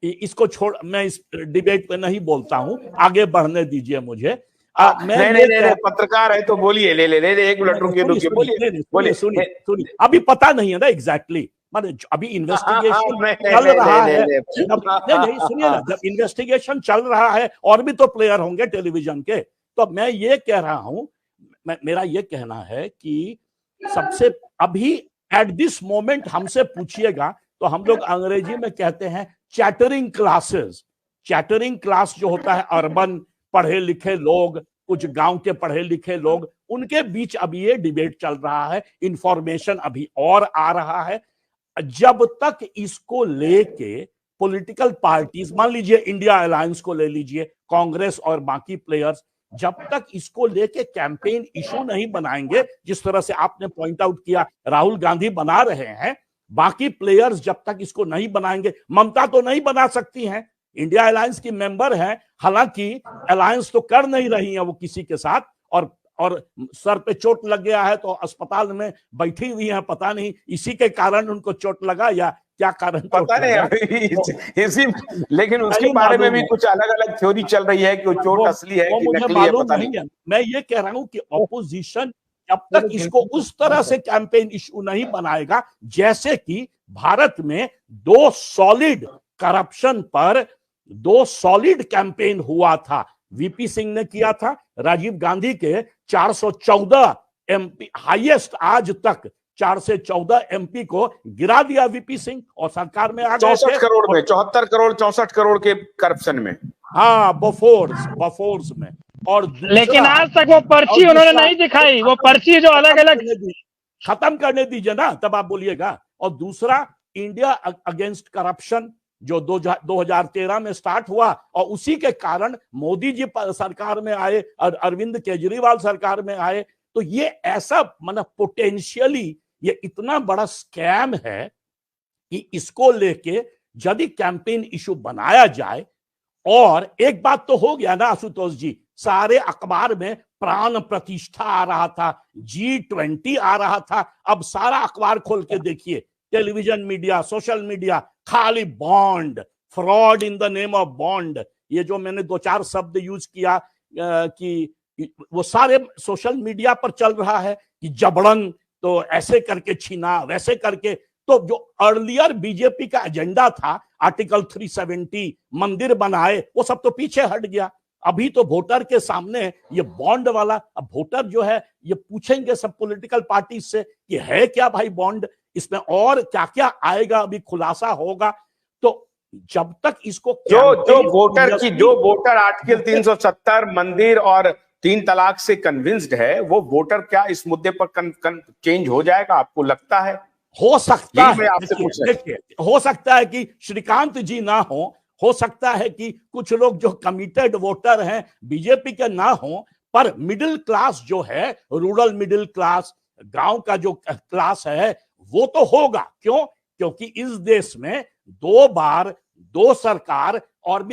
इसको छोड़, मैं इस डिबेट पे नहीं बोलता हूं, आगे बढ़ने दीजिए मुझे। मैं नहीं, पत्रकार है तो बोलिए, ले 1 मिनट रुकिए, बोलिए। सुनिए, अभी पता नहीं है ना एग्जैक्टली, अभी इन्वेस्टिगेशन चल रहा है। नहीं, सुनिए ना, जब इन्वेस्टिगेशन चल रहा है और भी तो प्लेयर होंगे टेलीविजन के, तो मैं ये कह रहा हूं, मेरा ये कहना है कि सबसे अभी एट दिस मोमेंट हमसे पूछिएगा तो हम लोग अंग्रेजी में कहते हैं चैटरिंग क्लासेस। चैटरिंग क्लास जो होता है अर्बन पढ़े लिखे लोग, कुछ गांव के पढ़े लिखे लोग, उनके बीच अभी ये डिबेट चल रहा है, इंफॉर्मेशन अभी और आ रहा है। जब तक इसको लेके पॉलिटिकल पार्टीज, मान लीजिए इंडिया अलायंस को ले लीजिए, कांग्रेस और बाकी प्लेयर्स, जब तक इसको लेके कैंपेन इशू नहीं बनाएंगे, जिस तरह से आपने पॉइंट आउट किया राहुल गांधी बना रहे हैं, बाकी प्लेयर्स जब तक इसको नहीं बनाएंगे, ममता तो नहीं बना सकती हैं, इंडिया अलायंस की मेंबर है, हालांकि अलायंस तो कर नहीं रही है वो किसी के साथ, और सर पे चोट लग गया है तो अस्पताल में बैठी हुई है, पता नहीं इसी के कारण उनको चोट लगा या क्या कारण, पता नहीं इसी, लेकिन उसके बारे में भी कुछ अलग अलग थ्योरी चल रही है कि वो चोट असली है कि नकली है, पता नहीं। मैं ये कह रहा हूं कि ऑपोजिशन जब तक इसको उस तरह से कैंपेन इशू नहीं बनाएगा, जैसे कि भारत में 2 सॉलिड करप्शन पर 2 सॉलिड कैंपेन हुआ था, वीपी सिंह ने किया था, राजीव गांधी के 414 एमपी, हाईएस्ट आज तक 414 एमपी को गिरा दिया वीपी सिंह और सरकार में आ गए 64 करोड़ में, 74 करोड़ 64 करोड़ के करप्शन में, हाँ, बफोर्स में। और लेकिन आज तक वो पर्ची उन्होंने नहीं दिखाई, वो पर्ची जो अलग अलग खत्म करने दीजिए ना, तब आप बोलिएगा। और दूसरा, इंडिया अगेंस्ट करप्शन जो 2013 में स्टार्ट हुआ और उसी के कारण मोदी जी सरकार में आए और अरविंद केजरीवाल सरकार में आए, तो ये ऐसा मतलब पोटेंशियली ये इतना बड़ा स्कैम है कि इसको लेके यदि कैंपेन इशू बनाया जाए, और एक बात तो हो गया ना आशुतोष जी, सारे अखबार में प्राण प्रतिष्ठा आ रहा था, G20 आ रहा था, अब सारा अखबार खोल के देखिए, टेलीविजन मीडिया, सोशल मीडिया, खाली bond, fraud in the name of bond, ये जो मैंने 2-4 शब्द यूज किया कि वो सारे सोशल मीडिया पर चल रहा है कि जबरन तो ऐसे करके छीना, वैसे करके, तो जो अर्लियर बीजेपी का एजेंडा था, आर्टिकल 370, मंदिर बनाए, वो सब तो पीछे हट गया। अभी तो वोटर के सामने ये बॉन्ड वाला, अब वोटर जो है ये पूछेंगे सब पॉलिटिकल पार्टी से कि है क्या भाई बॉन्ड, इसमें और क्या क्या आएगा, अभी खुलासा होगा। तो जब तक इसको जो वोटर आर्टिकल 370 मंदिर और 3 तलाक से कन्विंस्ड है, वो वोटर क्या इस मुद्दे पर चेंज हो जाएगा, आपको लगता है? हो सकता है, देखिए, हो सकता है कि श्रीकांत जी ना हो सकता है कि कुछ लोग जो कमिटेड वोटर हैं बीजेपी के ना हो, पर मिडिल क्लास जो है, रूरल मिडिल क्लास, गांव का जो क्लास है, वो तो होगा। क्यों? क्योंकि इस देश में 2 बार 2 सरकार और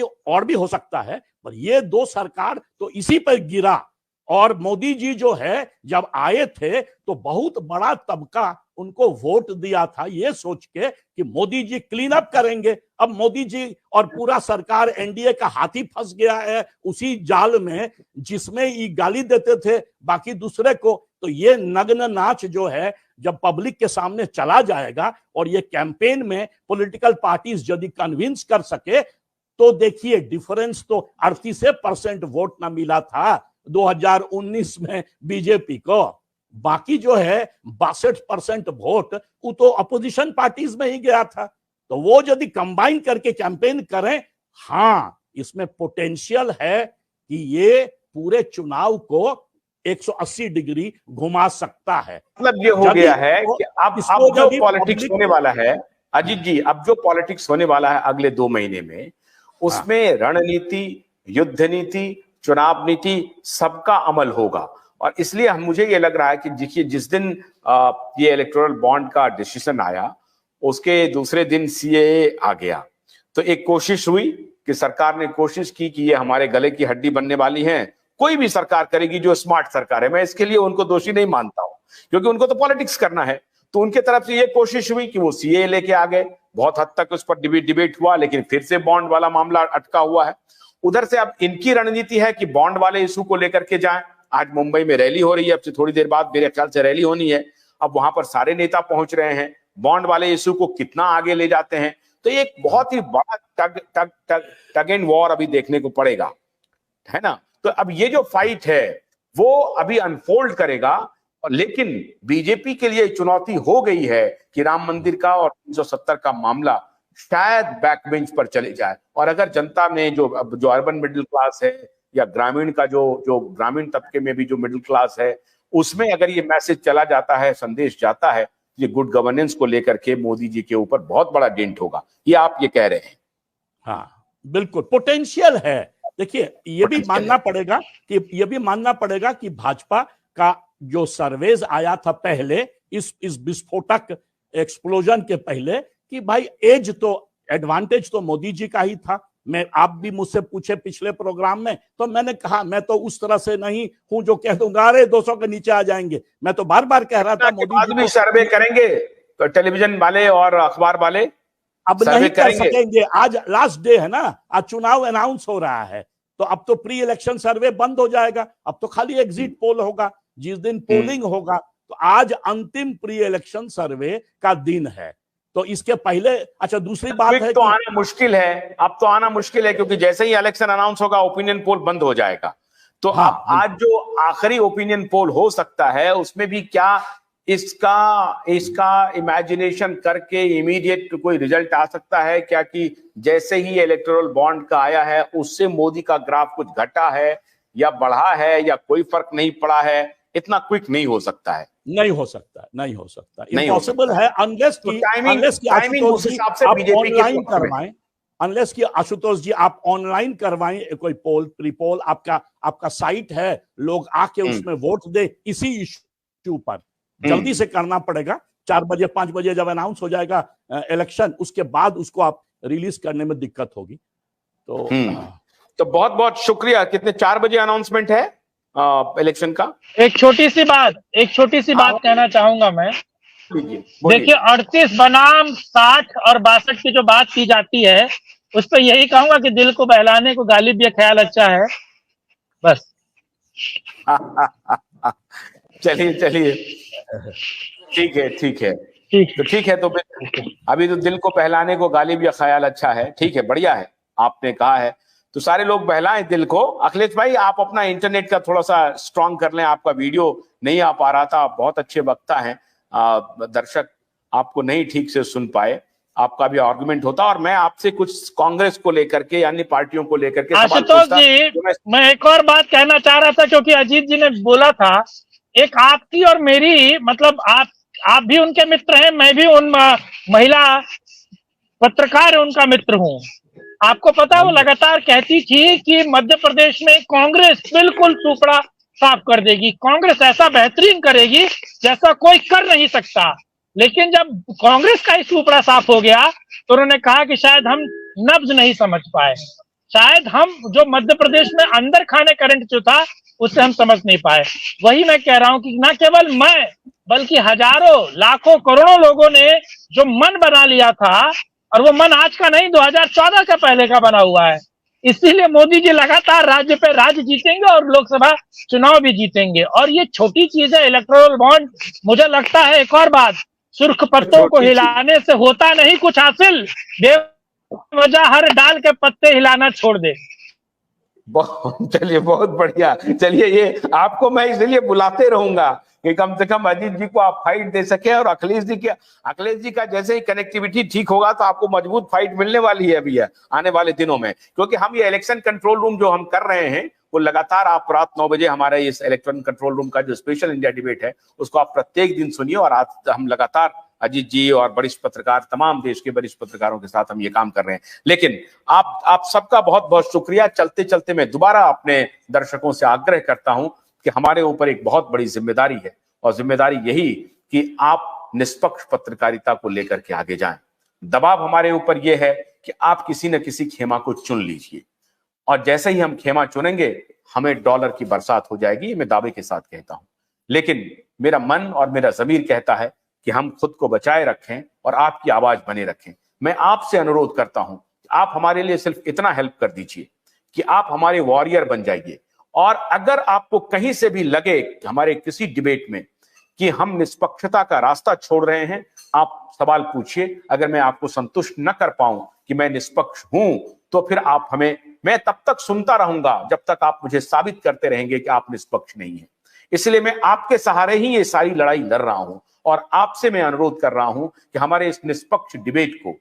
भी हो सकता है, पर ये 2 सरकार तो इसी पर गिरा। और मोदी जी जो है जब आए थे तो बहुत बड़ा तबका उनको वोट दिया था ये सोच के कि मोदी जी क्लीन अप करेंगे। अब मोदी जी और पूरा सरकार एनडीए का हाथी फंस गया है उसी जाल में जिसमें ये गाली देते थे बाकी दूसरे को। तो ये नग्न नाच जो है जब पब्लिक के सामने चला जाएगा और ये कैंपेन में पॉलिटिकल पार्टीज यदि कन्विंस कर सके तो देखिए डिफरेंस तो 38% वोट ना मिला था 2019 में बीजेपी को, बाकी जो है 62% वोट वो तो अपोजिशन पार्टीज में ही गया था। तो वो यदि कंबाइन करके कैंपेन करें, हाँ इसमें पोटेंशियल है कि ये पूरे चुनाव को 180 डिग्री घुमा सकता है। मतलब ये हो गया है कि अब जो पॉलिटिक्स होने वाला है अजीत जी, अब जो पॉलिटिक्स होने वाला है अगले 2 महीने में, उसमें रणनीति, युद्ध नीति, चुनाव नीति सबका अमल होगा। और इसलिए मुझे ये लग रहा है कि देखिए जिस दिन ये इलेक्टोरल बॉन्ड का डिसीजन आया उसके दूसरे दिन सीएए आ गया, तो एक कोशिश हुई कि सरकार ने कोशिश की कि ये हमारे गले की हड्डी बनने वाली है। कोई भी सरकार करेगी जो स्मार्ट सरकार है, मैं इसके लिए उनको दोषी नहीं मानता हूं क्योंकि उनको तो पॉलिटिक्स करना है। तो उनके तरफ से ये कोशिश हुई कि वो सीएए लेके आ गए, बहुत हद तक उस पर डिबेट हुआ, लेकिन फिर से बॉन्ड वाला मामला अटका हुआ है। उधर से अब इनकी रणनीति है कि बॉन्ड वाले इशू को लेकर के जाएं। आज मुंबई में रैली हो रही है, अब से थोड़ी देर बाद मेरे ख्याल से रैली होनी है। अब वहां पर सारे नेता पहुंच रहे हैं, बॉन्ड वाले इशू को कितना आगे ले जाते हैं, तो ये एक बहुत ही बड़ा टग एंड वॉर अभी देखने को पड़ेगा, है ना। तो अब ये जो फाइट है वो अभी अनफोल्ड करेगा, लेकिन बीजेपी के लिए चुनौती हो गई है कि राम मंदिर का और 370 का मामला शायद बैकबेंच पर चले जाए। और अगर जनता में जो अर्बन मिडिल क्लास है या ग्रामीण का जो ग्रामीण तबके में भी जो मिडिल क्लास है, उसमें अगर ये मैसेज चला जाता है, संदेश जाता है, ये गुड गवर्नेंस को लेकर के मोदी जी के ऊपर बहुत बड़ा डेंट होगा, ये आप ये कह रहे हैं। हाँ बिल्कुल, पोटेंशियल है। देखिए ये भी मानना पड़ेगा कि भाजपा का जो सर्वेज आया था पहले इस विस्फोटक एक्सप्लोजन के पहले, कि भाई एज तो एडवांटेज तो मोदी जी का ही था। आप भी मुझसे पूछे पिछले प्रोग्राम में, तो मैंने कहा मैं तो उस तरह से नहीं हूं जो कह दूंगा अरे 200 के नीचे आ जाएंगे। मैं तो बार बार कह रहा था मोदी जी भी सर्वे करेंगे, तो टेलीविजन वाले और अखबार वाले अब नहीं कर सकेंगे। आज लास्ट डे है ना, आज चुनाव अनाउंस हो रहा है, तो अब तो प्री इलेक्शन सर्वे बंद हो जाएगा। अब तो खाली एग्जिट पोल होगा जिस दिन पोलिंग होगा। तो आज अंतिम प्री इलेक्शन सर्वे का दिन है, तो इसके पहले अच्छा दूसरी बात है तो आना मुश्किल है। अब तो आना मुश्किल है क्योंकि जैसे ही इलेक्शन अनाउंस होगा ओपिनियन पोल बंद हो जाएगा। तो हाँ, आज जो आखिरी ओपिनियन पोल हो सकता है उसमें भी क्या इसका इमेजिनेशन करके इमीडिएट कोई रिजल्ट आ सकता है क्या, कि जैसे ही इलेक्टोरल बॉन्ड का आया है उससे मोदी का ग्राफ कुछ घटा है या बढ़ा है या कोई फर्क नहीं पड़ा है, इतना क्विक नहीं हो सकता है। नहीं हो सकता, इम्पॉसिबल है अनलेस की आशुतोष जी आप ऑनलाइन करवाएं, अनलेस की आशुतोष जी आप ऑनलाइन करवाएं कोई पोल, प्री पोल आपका साइट है, लोग आके उसमें वोट दे इसी इश्यू पर। जल्दी से करना पड़ेगा, 4 बजे 5 बजे जब अनाउंस हो जाएगा इलेक्शन, उसके बाद उसको आप रिलीज करने में दिक्कत होगी। तो बहुत बहुत शुक्रिया। कितने 4 बजे अनाउंसमेंट है इलेक्शन का? एक छोटी सी बात कहना चाहूंगा मैं। देखिए 38 बनाम 60 और 62 की जो बात की जाती है उस पर यही कहूंगा कि दिल को बहलाने को गालिब ये ख्याल अच्छा है, बस। चलिए ठीक है तो अभी तो दिल को बहलाने को गालिब या ख्याल अच्छा है, ठीक है, बढ़िया है, आपने कहा है तो सारे लोग बहलाएं दिल को। अखिलेश भाई आप अपना इंटरनेट का थोड़ा सा स्ट्रांग कर लें, आपका वीडियो नहीं आ पा रहा था, आप बहुत अच्छे वक्ता हैं, दर्शक आपको नहीं ठीक से सुन पाए, आपका भी आर्गुमेंट होता। और मैं आपसे कुछ कांग्रेस को लेकर के अन्य पार्टियों को लेकर के आशुतोष जी मैं एक और बात कहना चाह रहा था, क्योंकि अजीत जी ने बोला था एक आपकी और मेरी, मतलब आप भी उनके मित्र हैं, मैं भी उन महिला पत्रकार उनका मित्र हूं। आपको पता है वो लगातार कहती थी कि मध्य प्रदेश में कांग्रेस बिल्कुल सुपड़ा साफ कर देगी, कांग्रेस ऐसा बेहतरीन करेगी जैसा कोई कर नहीं सकता। लेकिन जब कांग्रेस का ही सुपड़ा साफ हो गया तो उन्होंने कहा कि शायद हम नब्ज नहीं समझ पाए, शायद हम जो मध्य प्रदेश में अंदर खाने करंट जो था उससे हम समझ नहीं पाए। वही मैं कह रहा हूं कि न केवल मैं बल्कि हजारों लाखों करोड़ों लोगों ने जो मन बना लिया था, और वो मन आज का नहीं 2014 का पहले का बना हुआ है, इसीलिए मोदी जी लगातार राज्य पे राज्य जीतेंगे और लोकसभा चुनाव भी जीतेंगे। और ये छोटी चीज है इलेक्टोरल बॉन्ड, मुझे लगता है एक और बात, सुर्ख पत्तों को हिलाने से होता नहीं कुछ हासिल, बेवजह हर डाल के पत्ते हिलाना छोड़ दे। चलिए बहुत बढ़िया। चलिए ये आपको मैं इसलिए बुलाते रहूंगा कि कम से कम अजीत जी को आप फाइट दे सके, और अखिलेश जी का जैसे ही कनेक्टिविटी ठीक होगा तो आपको मजबूत फाइट मिलने वाली है अभी आने वाले दिनों में। क्योंकि हम ये इलेक्शन कंट्रोल रूम जो हम कर रहे हैं वो लगातार आप रात 9 बजे हमारे इस इलेक्शन कंट्रोल रूम का जो स्पेशल इंडिया डिबेट है उसको आप प्रत्येक दिन सुनिए। और आज हम लगातार अजीत जी और वरिष्ठ पत्रकार, तमाम देश के वरिष्ठ पत्रकारों के साथ हम ये काम कर रहे हैं। लेकिन आप सबका बहुत बहुत शुक्रिया। चलते चलते मैं दोबारा अपने दर्शकों से आग्रह करता हूं कि हमारे ऊपर एक बहुत बड़ी जिम्मेदारी है, और जिम्मेदारी यही कि आप निष्पक्ष पत्रकारिता को लेकर के आगे जाएं। दबाव हमारे ऊपर यह है कि आप किसी न किसी खेमा को चुन लीजिए, और जैसे ही हम खेमा चुनेंगे हमें डॉलर की बरसात हो जाएगी, मैं दावे के साथ कहता हूं। लेकिन मेरा मन और मेरा ज़मीर कहता है कि हम खुद को बचाए रखें और आपकी आवाज बने रखें। मैं आपसे अनुरोध करता हूं, आप हमारे लिए सिर्फ इतना हेल्प कर दीजिए कि आप हमारे वॉरियर बन जाइए। और अगर आपको कहीं से भी लगे हमारे किसी डिबेट में कि हम निष्पक्षता का रास्ता छोड़ रहे हैं, आप सवाल पूछिए। अगर मैं आपको संतुष्ट न कर पाऊं कि मैं निष्पक्ष हूं, तो फिर आप हमें, मैं तब तक सुनता रहूंगा जब तक आप मुझे साबित करते रहेंगे कि आप निष्पक्ष नहीं हैं। इसलिए मैं आपके सहारे ही ये सारी लड़ाई लड़ रहा हूं और आपसे मैं अनुरोध कर रहा हूं कि हमारे इस निष्पक्ष डिबेट को,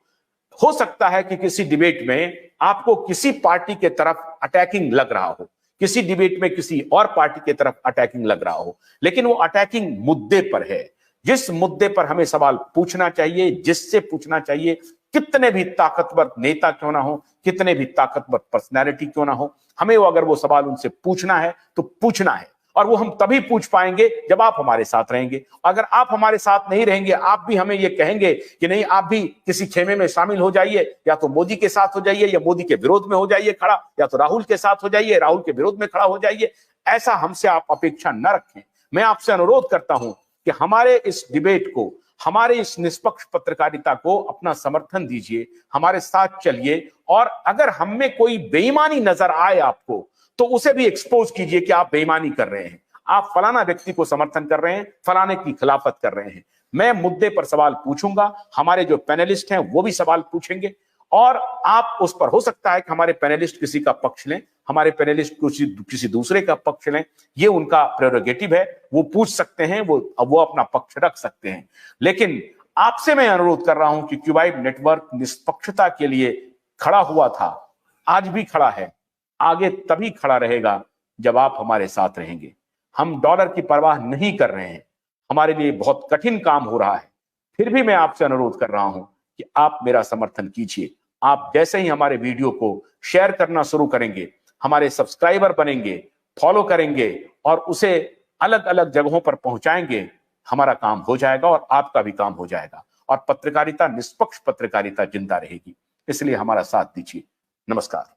हो सकता है कि किसी डिबेट में आपको किसी पार्टी के तरफ अटैकिंग लग रहा हो, किसी डिबेट में किसी और पार्टी की तरफ अटैकिंग लग रहा हो, लेकिन वो अटैकिंग मुद्दे पर है। जिस मुद्दे पर हमें सवाल पूछना चाहिए, जिससे पूछना चाहिए, कितने भी ताकतवर नेता क्यों ना हो, कितने भी ताकतवर पर्सनैलिटी क्यों ना हो, हमें वो अगर वो सवाल उनसे पूछना है तो पूछना है। और वो हम तभी पूछ पाएंगे जब आप हमारे साथ रहेंगे। अगर आप हमारे साथ नहीं रहेंगे, आप भी हमें ये कहेंगे कि नहीं, आप भी किसी खेमे में शामिल हो जाइए, या तो मोदी के साथ हो जाइए या मोदी के विरोध में हो जाइए खड़ा, या तो राहुल के साथ हो जाइए, राहुल के विरोध में खड़ा हो जाइए, ऐसा हमसे आप अपेक्षा न रखें। मैं आपसे अनुरोध करता हूं कि हमारे इस डिबेट को, हमारे इस निष्पक्ष पत्रकारिता को अपना समर्थन दीजिए, हमारे साथ चलिए। और अगर हम में कोई बेईमानी नजर आए आपको, तो उसे भी एक्सपोज कीजिए कि आप बेईमानी कर रहे हैं, आप फलाना व्यक्ति को समर्थन कर रहे हैं, फलाने की खिलाफत कर रहे हैं। मैं मुद्दे पर सवाल पूछूंगा, हमारे जो पैनलिस्ट हैं वो भी सवाल पूछेंगे, और आप उस पर, हो सकता है कि हमारे पैनलिस्ट किसी का पक्ष लें, हमारे पैनलिस्ट किसी दूसरे का पक्ष लें, ये उनका प्रेरोगेटिव है, वो पूछ सकते हैं, वो अपना पक्ष रख सकते हैं। लेकिन आपसे मैं अनुरोध कर रहा हूं कि क्यूबाइड नेटवर्क निष्पक्षता के लिए खड़ा हुआ था, आज भी खड़ा है, आगे तभी खड़ा रहेगा जब आप हमारे साथ रहेंगे। हम डॉलर की परवाह नहीं कर रहे हैं, हमारे लिए बहुत कठिन काम हो रहा है, फिर भी मैं आपसे अनुरोध कर रहा हूं कि आप मेरा समर्थन कीजिए। आप जैसे ही हमारे वीडियो को शेयर करना शुरू करेंगे, हमारे सब्सक्राइबर बनेंगे, फॉलो करेंगे और उसे अलग अलग जगहों पर पहुंचाएंगे, हमारा काम हो जाएगा और आपका भी काम हो जाएगा, और पत्रकारिता, निष्पक्ष पत्रकारिता जिंदा रहेगी। इसलिए हमारा साथ दीजिए। नमस्कार।